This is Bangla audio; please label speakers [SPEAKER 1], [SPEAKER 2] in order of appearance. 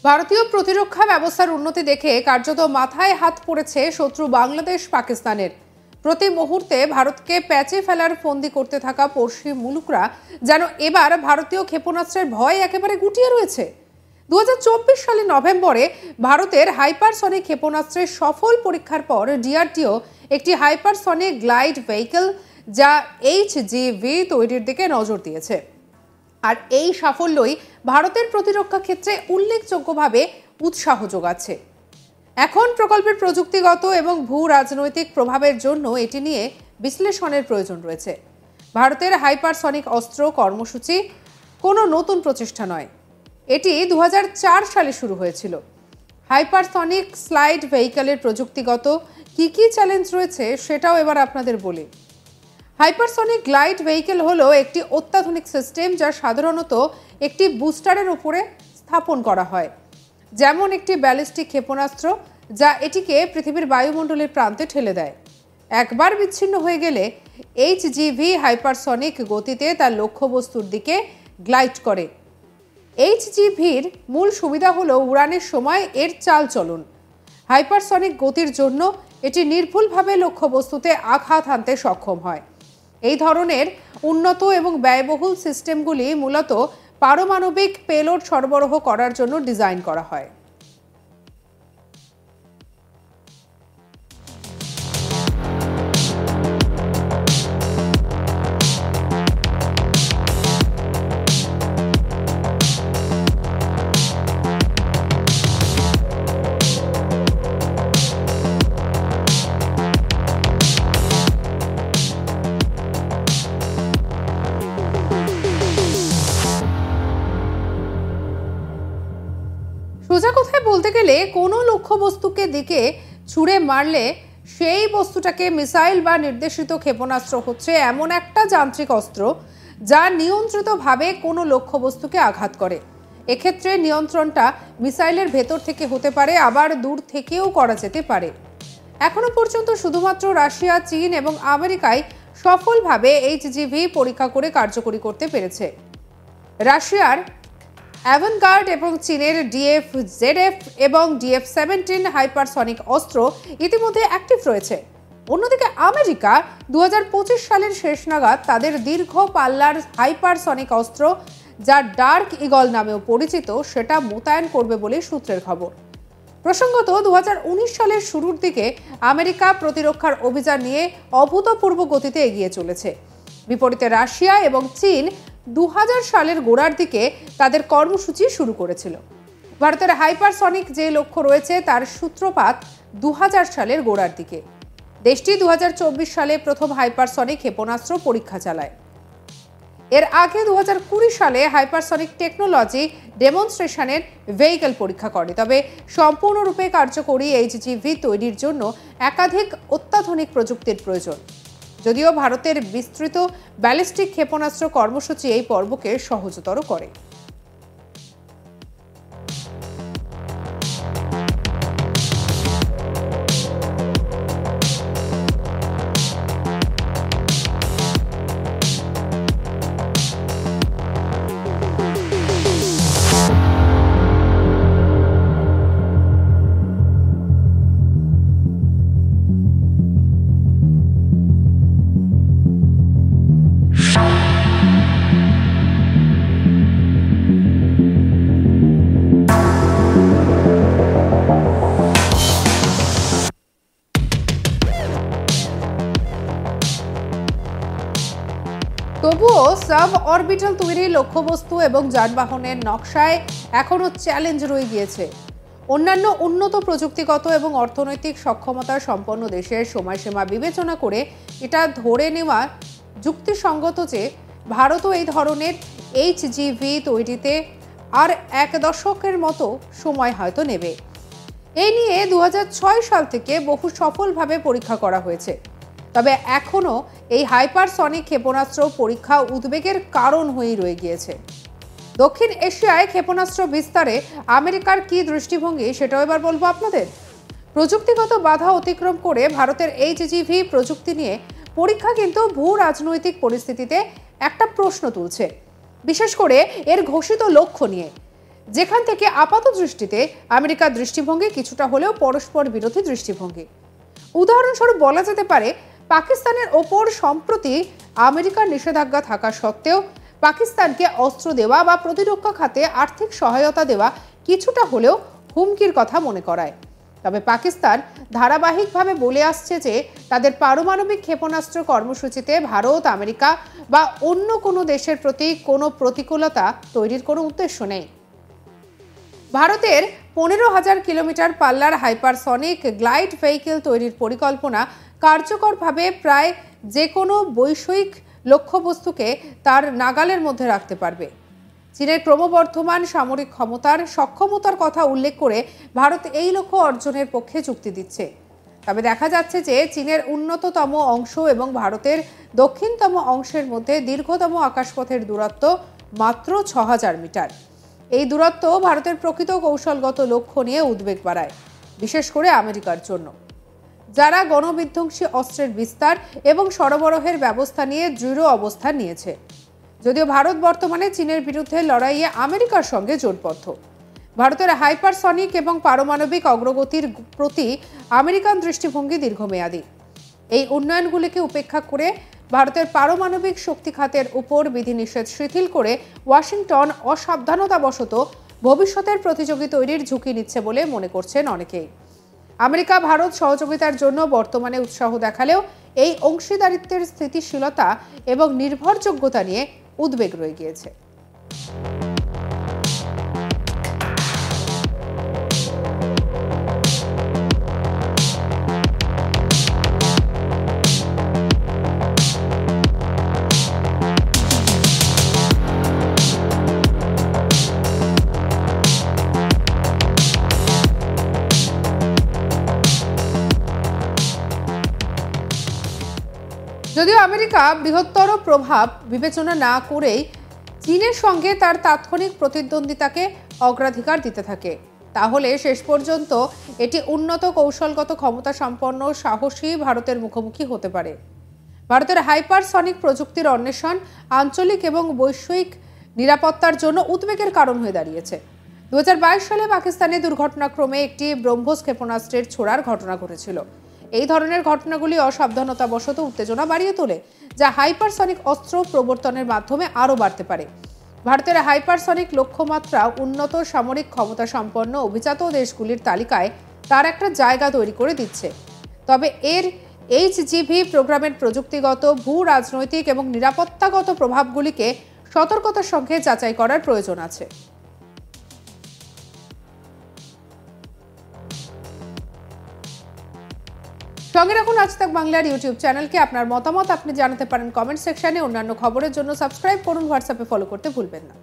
[SPEAKER 1] ভারতীয় প্রতিরক্ষা ব্যবস্থার উন্নতি দেখে কার্যত মাথায় হাত পড়েছে শত্রু বাংলাদেশ পাকিস্তানের। প্রতি মুহূর্তে ভারতকে প্যাচে ফেলার ফন্দি করতে থাকা পড়শি মুলুকরা যেন এবার ভারতীয় ক্ষেপণাস্ত্রের ভয় একেবারে গুটিয়ে রয়েছে। 2024 সালের নভেম্বরে ভারতের হাইপারসনিক ক্ষেপণাস্ত্রের সফল পরীক্ষার পর ডিআরডিও একটি হাইপারসনিক গ্লাইড ভেহিকল যা HGV তৈরির দিকে নজর দিয়েছে। আর এই সাফল্যই ভারতের প্রতিরক্ষা ক্ষেত্রে উল্লেখযোগ্যভাবে উৎসাহ যোগাচ্ছে। এখন প্রকল্পের প্রযুক্তিগত এবং ভূ রাজনৈতিক প্রভাবের জন্য এটি নিয়ে বিশ্লেষণের প্রয়োজন রয়েছে। ভারতের হাইপারসনিক অস্ত্র কর্মসূচি কোনো নতুন প্রচেষ্টা নয়, এটি 2004 সালে শুরু হয়েছিল। হাইপারসনিক স্লাইড ভেহিকলের প্রযুক্তিগত কি চ্যালেঞ্জ রয়েছে সেটাও এবার আপনাদের বলি। হাইপারসনিক গ্লাইড ভেহিকল হলো একটি অত্যাধুনিক সিস্টেম যা সাধারণত একটি বুস্টারের উপরে স্থাপন করা হয়, যেমন একটি ব্যালিস্টিক ক্ষেপণাস্ত্র যা এটিকে পৃথিবীর বায়ুমণ্ডলের প্রান্তে ঠেলে দেয়। একবার বিচ্ছিন্ন হয়ে গেলে HGV হাইপারসনিক গতিতে তার লক্ষ্যবস্তুর দিকে গ্লাইড করে। HGVর মূল সুবিধা হলো উড়ানের সময় এর চাল চলন। হাইপারসনিক গতির জন্য এটি নির্ভুলভাবে লক্ষ্যবস্তুতে আঘাত হানতে সক্ষম হয়। এই ধরনের উন্নত এবং ব্যয়বহুল সিস্টেমগুলি মূলত পারমাণবিক পেলোড সরবরাহ করার জন্য ডিজাইন করা হয়। সোজা কথায় বলতে গেলে কোনো লক্ষ্যবস্তুকে দিকে ছুঁড়ে মারলে সেই বস্তুটাকে মিসাইল বা নির্দেশিত ক্ষেপণাস্ত্র হচ্ছে এমন একটা যান্ত্রিক অস্ত্র যা নিয়ন্ত্রিতভাবে কোনো লক্ষ্যবস্তুকে আঘাত করে। এক্ষেত্রে নিয়ন্ত্রণটা মিসাইলের ভেতর থেকে হতে পারে, আবার দূর থেকেও করা যেতে পারে। এখনো পর্যন্ত শুধুমাত্র রাশিয়া, চীন এবং আমেরিকায় সফলভাবে HGV পরীক্ষা করে কার্যকরী করতে পেরেছে। রাশিয়ার অ্যাভানগার্ড এবং চীনের DF-ZF এবং DF-17 হাইপারসনিক অস্ত্র ইতিমধ্যে অ্যাক্টিভ রয়েছে। অন্যদিকে আমেরিকা 2025 সালের শেষ নাগাদ তাদের দীর্ঘ পাল্লার হাইপারসনিক অস্ত্র, যা ডার্ক ইগল নামেও পরিচিত, সেটা মোতায়েন করবে বলে সূত্রের খবর। প্রসঙ্গত 2019 সালের শুরুর দিকে আমেরিকা প্রতিরক্ষার অভিযান নিয়ে অভূতপূর্ব গতিতে এগিয়ে চলেছে। বিপরীতে রাশিয়া এবং চীন 2000 সালের গোড়ার দিকে তাদের কর্মসূচি শুরু করেছিল। ভারতের হাইপারসনিক যে লক্ষ্য রয়েছে তার সূত্রপাত 2000 সালের গোড়ার দিকে। দেশটি 2024 সালে প্রথম হাইপারসনিক ক্ষেপণাস্ত্র পরীক্ষা চালায়। এর আগে 2020 সালে হাইপারসনিক টেকনোলজি ডেমনস্ট্রেশনের ভেহিকল পরীক্ষা করে। তবে সম্পূর্ণরূপে কার্যকরী HGV তৈরির জন্য একাধিক অত্যাধুনিক প্রযুক্তির প্রয়োজন। যদিও ভারতের বিস্তৃত ব্যালিস্টিক ক্ষেপণাস্ত্র কর্মসূচি এই পর্বকে সহজতর করে। তবুও সাব অরবিটাল তৈরি লক্ষ্যবস্তু এবং যানবাহনের নকশায় এখনও চ্যালেঞ্জ রয়ে গিয়েছে। অন্যান্য উন্নত প্রযুক্তিগত এবং অর্থনৈতিক সক্ষমতা সম্পন্ন দেশের সময়সীমা বিবেচনা করে এটা ধরে নেওয়া যুক্তিসঙ্গত যে ভারতও এই ধরনের HGV তৈরিতে আর 1 দশকের মতো সময় হয়তো নেবে। এই নিয়ে 2006 সাল থেকে বহু সফলভাবে পরীক্ষা করা হয়েছে। তবে এখনও এই হাইপারসনিক ক্ষেপণাস্ত্র পরীক্ষা উদ্বেগের কারণ হয়েই রয়ে গিয়েছে। দক্ষিণ এশিয়ায় ক্ষেপণাস্ত্র বিস্তারে আমেরিকার কি দৃষ্টিভঙ্গি সেটাও এবার বলবো আপনাদের। প্রযুক্তিগত বাধা অতিক্রম করে ভারতের HGV প্রযুক্তি নিয়ে পরীক্ষা কিন্তু ভূ রাজনৈতিক পরিস্থিতিতে একটা প্রশ্ন তুলছে, বিশেষ করে এর ঘোষিত লক্ষ্য নিয়ে। যেখান থেকে আপাত দৃষ্টিতে আমেরিকার দৃষ্টিভঙ্গি কিছুটা হলেও পরস্পর বিরোধী দৃষ্টিভঙ্গি। উদাহরণস্বরূপ বলা যেতে পারে, পাকিস্তানের ওপর সম্প্রতি আমেরিকার নিষেধাজ্ঞা থাকা সত্ত্বেও পাকিস্তানকে অস্ত্র দেওয়া বা প্রতিরক্ষা খাতে আর্থিক সহায়তা দেওয়া কিছুটা হলেও হুমকির কথা মনে করায়। তবে পাকিস্তান ধারাবাহিকভাবে বলে আসছে যে তাদের পারমাণবিক ক্ষেপণাস্ত্র কর্মসূচিতে ভারত, আমেরিকা বা অন্য কোনো দেশের প্রতি কোনো প্রতিকূলতা তৈরির কোনো উদ্দেশ্য নেই। ভারতের 15,000 কিলোমিটার পাল্লার হাইপারসনিক গ্লাইড ভেহিকেল তৈরির পরিকল্পনা কার্যকরভাবে প্রায় যে কোনো বৈষয়িক লক্ষ্যবস্তুকে তার নাগালের মধ্যে রাখতে পারবে। চীনের ক্রমবর্ধমান সামরিক সক্ষমতার কথা উল্লেখ করে ভারত এই লক্ষ্য অর্জনের পক্ষে যুক্তি দিচ্ছে। তবে দেখা যাচ্ছে যে চীনের উন্নততম অংশ এবং ভারতের দক্ষিণতম অংশের মধ্যে দীর্ঘতম আকাশপথের দূরত্ব মাত্র 6,000 মিটার। এই দূরত্ব ভারতের প্রকৃত কৌশলগত লক্ষ্য নিয়ে উদ্বেগ বাড়ায়, বিশেষ করে আমেরিকার জন্য, যারা গণবিধ্বংসী অস্ত্রের বিস্তার এবং সরবরাহের ব্যবস্থা নিয়ে দৃঢ় অবস্থান নিয়েছে। যদিও ভারত বর্তমানে চীনের বিরুদ্ধে লড়াইয়ে আমেরিকার সঙ্গে জোটবদ্ধ। ভারতের হাইপারসনিক এবং পারমাণবিক অগ্রগতির প্রতি আমেরিকান দৃষ্টিভঙ্গি দীর্ঘমেয়াদী। এই উন্নয়নগুলিকে উপেক্ষা করে ভারতের পারমাণবিক শক্তি খাতের উপর বিধিনিষেধ শিথিল করে ওয়াশিংটন অসাবধানতাবশত ভবিষ্যতের প্রতিযোগী তৈরির ঝুঁকি নিচ্ছে বলে মনে করছেন অনেকেই। আমেরিকা ভারত সহযোগিতার জন্য বর্তমানে উৎসাহ দেখালেও এই অংশীদারিত্বের স্থিতিশীলতা এবং নির্ভরযোগ্যতা নিয়ে উদ্বেগ রয়ে গিয়েছে। যদিও আমেরিকা বৃহত্তর প্রভাব বিবেচনা না করেই চীনের সঙ্গে তার তাৎক্ষণিক প্রতিদ্বন্দ্বিতাকে অগ্রাধিকার দিতে থাকে, তাহলে শেষ পর্যন্ত এটি উন্নত কৌশলগত ক্ষমতা সম্পন্ন সাহসী ভারতের মুখোমুখি হতে পারে। ভারতের হাইপারসনিক প্রযুক্তির অন্বেষণ আঞ্চলিক এবং বৈশ্বিক নিরাপত্তার জন্য উদ্বেগের কারণ হয়ে দাঁড়িয়েছে। 2022 সালে পাকিস্তানে দুর্ঘটনাক্রমে একটি ব্রহ্মোস ক্ষেপণাস্ত্রের ছোড়ার ঘটনা ঘটেছিল। এই ধরনের ঘটনাগুলি অসাবধানতাবশত উত্তেজনা বাড়িয়ে তোলে, যা হাইপারসনিক অস্ত্র প্রবর্তনের মাধ্যমে আরও বাড়তে পারে। ভারতের হাইপারসনিক লক্ষ্যমাত্রা উন্নত সামরিক ক্ষমতা সম্পন্ন অভিজাত দেশগুলির তালিকায় তার একটা জায়গা তৈরি করে দিচ্ছে। তবে এর HGV প্রোগ্রামের প্রযুক্তিগত, ভূ রাজনৈতিক এবং নিরাপত্তাগত প্রভাবগুলিকে সতর্কতার সঙ্গে যাচাই করার প্রয়োজন আছে। সঙ্গে রাখুন আজ তাক বাংলার ইউটিউব চ্যানেলকে। আপনার মতামত আপনি জানাতে পারেন কমেন্ট সেকশনে। অন্যান্য খবরের জন্য সাবস্ক্রাইব করুন, হোয়াটসঅ্যাপে ফলো করতে ভুলবেন না।